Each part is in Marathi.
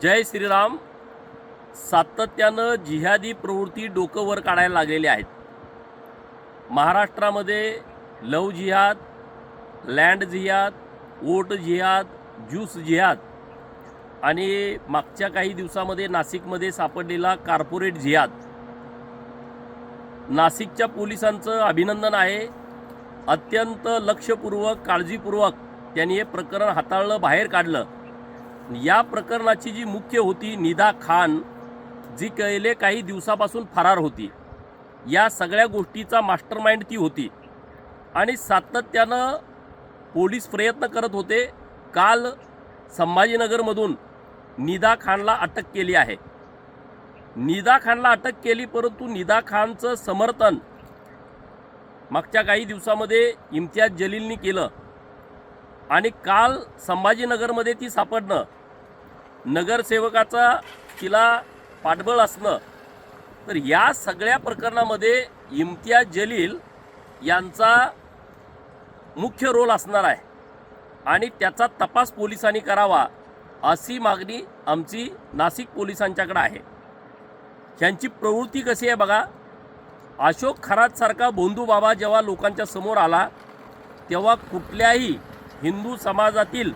जय श्रीराम। सातत्यानं जिहादी प्रवृत्ती डोकं वर काढायला लागलेली आहेत। महाराष्ट्रामध्ये लव जिहाद, लँड जिहाद, वोट जिहाद, ज्यूस जिहाद आणि मागच्या काही दिवसामध्ये नाशिकमध्ये सापडलेला कॉर्पोरेट जिहाद। नाशिकच्या पोलिसांचं अभिनंदन आहे। अत्यंत लक्षपूर्वक काळजीपूर्वक त्यांनी हे प्रकरण हाताळलं, बाहेर काढलं। या प्रकरणाची जी मुख्य होती निदा खान, जी गेले काही दिवसापासून फरार होती, या सगळ्या गोष्टीचा मास्टरमाइंड ती होती आणि सातत्यानं पोलीस प्रयत्न करत होते। काल संभाजीनगरमधून निदा खानला अटक केली आहे। निदा खानला अटक केली, परंतु निदा खानचं समर्थन मागच्या काही दिवसामध्ये इम्तियाज जलीलनी केलं आणि काल संभाजीनगरमध्ये ती सापडणं, नगरसेवकाचा तिला पाठबळ असणं, तर या सगळ्या प्रकरणामध्ये इम्तियाज जलील यांचा मुख्य रोल असणार आहे आणि त्याचा तपास पोलिसांनी करावा अशी मागणी आमची नाशिक पोलिसांच्याकडे आहे। त्यांची प्रवृत्ती कशी आहे बघा। अशोक खरातसारखा भोंदू बाबा जेव्हा लोकांच्या समोर आला, तेव्हा कुठल्याही हिंदू समाजातील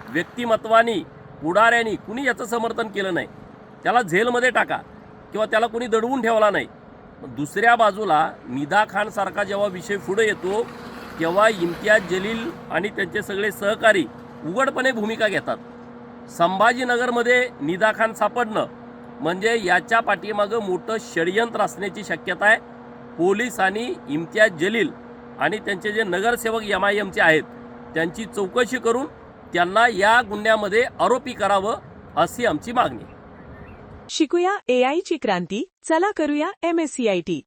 व्यक्तिमत्वानी, पुढाऱ्यांनी कुणी याचं समर्थन केलं नाही। त्याला जेलमध्ये टाका किंवा त्याला कुणी दडवून ठेवला नाही। दुसऱ्या बाजूला निदा खानसारखा जेव्हा विषय पुढे येतो, तेव्हा इम्तियाज जलील आणि त्यांचे सगळे सहकारी उघडपणे भूमिका घेतात। संभाजीनगरमध्ये निदा खान सापडणं म्हणजे याच्या पाठीमागं मोठं षडयंत्र असण्याची शक्यता आहे। पोलिसांनी इम्तियाज जलील आणि त्यांचे जे नगरसेवक MIMचे आहेत त्यांची चौकशी करून त्यांना या गुन्ह्यामध्ये आरोपी करावं अशी आमची मागणी। शिकूया AI ची क्रांती, चला करूया MSCIT।